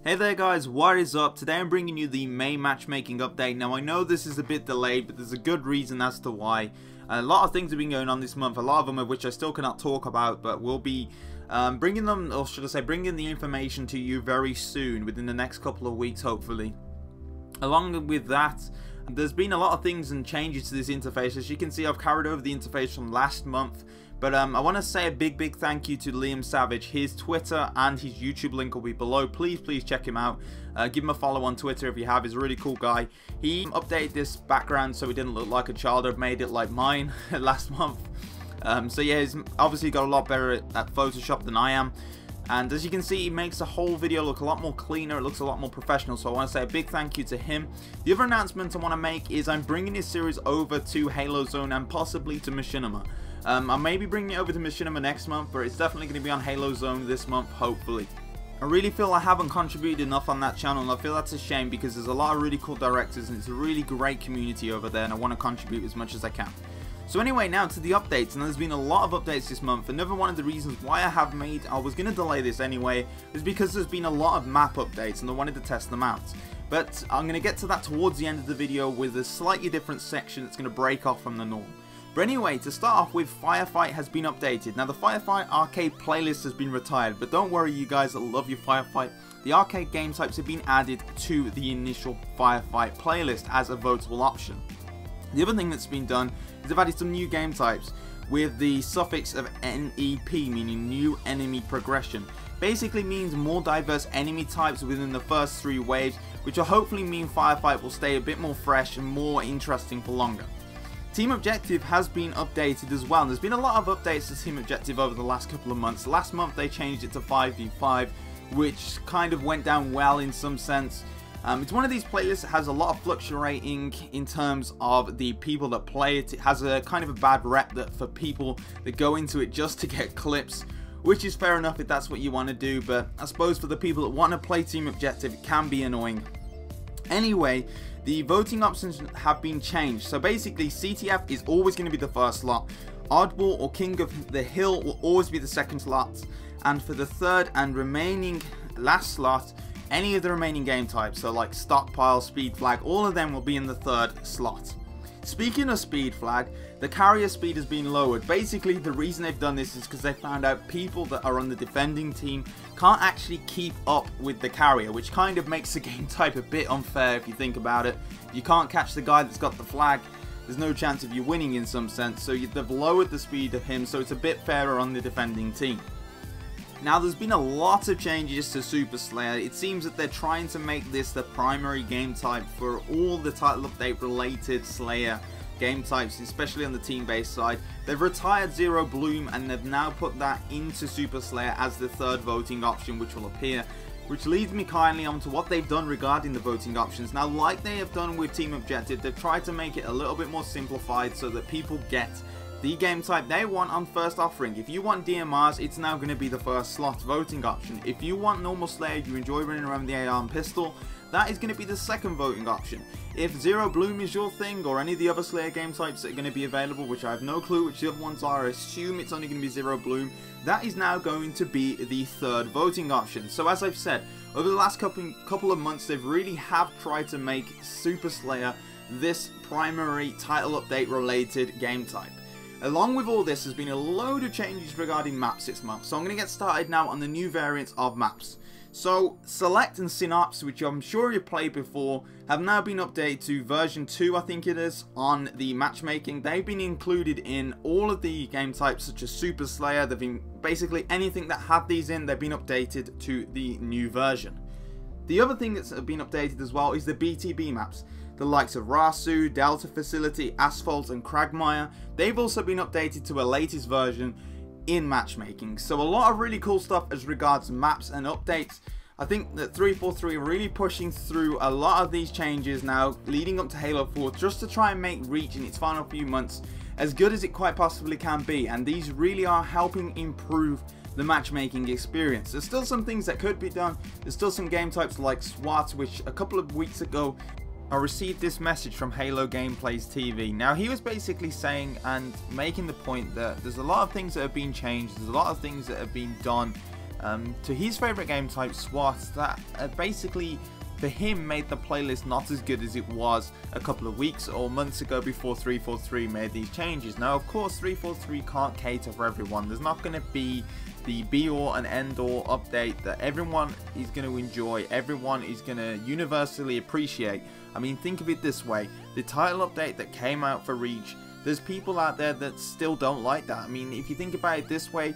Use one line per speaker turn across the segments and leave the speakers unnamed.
Hey there guys, what is up? Today I'm bringing you the May matchmaking update. Now I know this is a bit delayed, but there's a good reason as to why. A lot of things have been going on this month, a lot of them of which I still cannot talk about, but we'll be bringing them, or should I say bringing the information to you very soon, within the next couple of weeks hopefully. Along with that, there's been a lot of things and changes to this interface. As you can see, I've carried over the interface from last month. But I want to say a big thank you to Liam Savage. His Twitter and his YouTube link will be below. Please check him out. Give him a follow on Twitter if you have. He's a really cool guy. He updated this background so it didn't look like a child had made it like mine last month. So yeah, he's obviously got a lot better at Photoshop than I am. And as you can see, he makes the whole video look a lot more cleaner, it looks a lot more professional, so I want to say a big thank you to him. The other announcement I want to make is I'm bringing this series over to Halo Zone and possibly to Machinima. I may be bringing it over to Machinima next month, but it's definitely going to be on Halo Zone this month, hopefully. I really feel I haven't contributed enough on that channel, and I feel that's a shame because there's a lot of really cool directors and it's a really great community over there, and I want to contribute as much as I can. So anyway, now to the updates, and there's been a lot of updates this month. Another one of the reasons why I was going to delay this anyway, is because there's been a lot of map updates and I wanted to test them out. But I'm going to get to that towards the end of the video with a slightly different section that's going to break off from the norm. But anyway, to start off with, Firefight has been updated. Now the Firefight arcade playlist has been retired, but don't worry you guys that love your Firefight. The arcade game types have been added to the initial Firefight playlist as a votable option. The other thing that's been done is they've added some new game types with the suffix of NEP, meaning new enemy progression. Basically means more diverse enemy types within the first 3 waves, which will hopefully mean Firefight will stay a bit more fresh and more interesting for longer. Team Objective has been updated as well. There's been a lot of updates to Team Objective over the last couple of months. Last month they changed it to 5v5, which kind of went down well in some sense. It's one of these playlists that has a lot of fluctuating in terms of the people that play it. It has a kind of a bad rep that for people that go into it just to get clips, which is fair enough if that's what you want to do, but I suppose for the people that want to play Team Objective it can be annoying. Anyway, the voting options have been changed. So basically CTF is always going to be the first slot, Oddball or King of the Hill will always be the second slot, and for the third and remaining last slot, any of the remaining game types, so like Stockpile, Speed Flag, all of them will be in the third slot. Speaking of Speed Flag, the carrier speed has been lowered. Basically the reason they've done this is because they found out people that are on the defending team can't actually keep up with the carrier, which kind of makes the game type a bit unfair if you think about it. If you can't catch the guy that's got the flag, there's no chance of you winning in some sense, so they've lowered the speed of him so it's a bit fairer on the defending team. Now there's been a lot of changes to Super Slayer. It seems that they're trying to make this the primary game type for all the title update related Slayer game types, especially on the team based side. They've retired Zero Bloom and they've now put that into Super Slayer as the third voting option which will appear. Which leads me kindly on to what they've done regarding the voting options. Now like they have done with Team Objective, they've tried to make it a little bit more simplified so that people get the game type they want on first offering. If you want DMRs, it's now going to be the first slot voting option. If you want normal Slayer, you enjoy running around with the AR and pistol, that is going to be the second voting option. If Zero Bloom is your thing, or any of the other Slayer game types that are going to be available, which I have no clue which the other ones are, I assume it's only going to be Zero Bloom, that is now going to be the third voting option. So as I've said, over the last couple of months, they've really have tried to make Super Slayer this primary title update related game type. Along with all this, there's been a load of changes regarding maps this month, so I'm going to get started now on the new variants of maps. So, Select and Synapse, which I'm sure you've played before, have now been updated to version 2, I think it is, on the matchmaking. They've been included in all of the game types such as Super Slayer. They've been basically anything that had these in, they've been updated to the new version. The other thing that's been updated as well is the BTB maps. The likes of Rasu, Delta Facility, Asphalt and Cragmire, they've also been updated to a latest version in matchmaking. So a lot of really cool stuff as regards maps and updates. I think that 343 are really pushing through a lot of these changes now leading up to Halo 4 just to try and make Reach in its final few months as good as it quite possibly can be, and these really are helping improve the matchmaking experience. There's still some things that could be done. There's still some game types like SWAT, which a couple of weeks ago I received this message from Halo Gameplays TV. Now he was basically saying and making the point that there's a lot of things that have been changed, there's a lot of things that have been done to his favorite game type, SWAT, that basically for him made the playlist not as good as it was a couple of weeks or months ago before 343 made these changes. Now of course 343 can't cater for everyone. There's not going to be the be all and end all update that everyone is going to enjoy, everyone is going to universally appreciate. I mean, think of it this way, the title update that came out for Reach, there's people out there that still don't like that. I mean, if you think about it this way,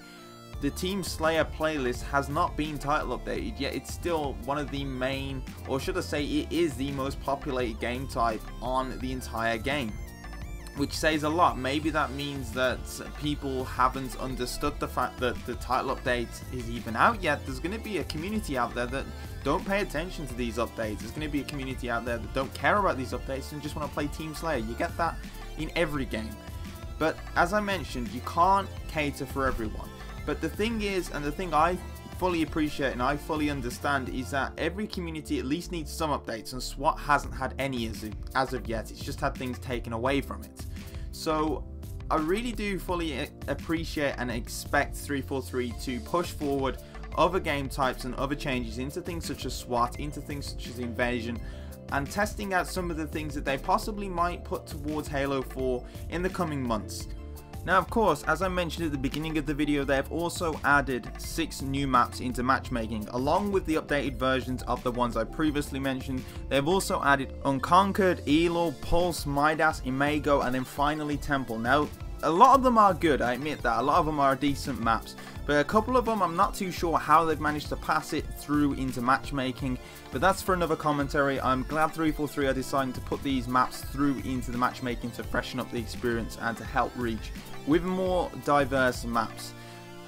the Team Slayer playlist has not been title updated, yet it's still one of the main, or should I say it is the most populated game type on the entire game, which says a lot. Maybe that means that people haven't understood the fact that the title update is even out yet. There's going to be a community out there that don't pay attention to these updates. There's going to be a community out there that don't care about these updates and just want to play Team Slayer. You get that in every game. But as I mentioned, you can't cater for everyone. But the thing is, and the thing I fully appreciate and I fully understand, is that every community at least needs some updates, and SWAT hasn't had any as of yet. It's just had things taken away from it. So I really do fully appreciate and expect 343 to push forward other game types and other changes into things such as SWAT, into things such as Invasion, and testing out some of the things that they possibly might put towards Halo 4 in the coming months. Now of course, as I mentioned at the beginning of the video, they have also added 6 new maps into Matchmaking, along with the updated versions of the ones I previously mentioned. They have also added Unconquered, Elul, Pulse, Midas, Imago, and then finally Temple. Now a lot of them are good, I admit that, a lot of them are decent maps, but a couple of them I'm not too sure how they've managed to pass it through into Matchmaking, but that's for another commentary. I'm glad 343 are deciding to put these maps through into the Matchmaking to freshen up the experience and to help Reach with more diverse maps.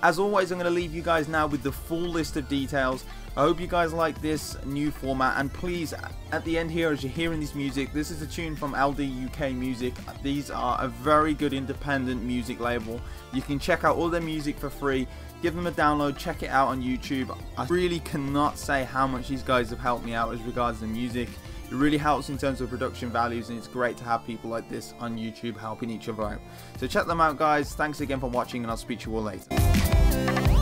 As always, I'm going to leave you guys now with the full list of details. I hope you guys like this new format, and please, at the end here, as you're hearing this music, this is a tune from LDUKMusic. These are a very good independent music label. You can check out all their music for free, give them a download, check it out on YouTube. I really cannot say how much these guys have helped me out as regards to music. It really helps in terms of production values, and it's great to have people like this on YouTube helping each other out. So check them out guys, thanks again for watching, and I'll speak to you all later.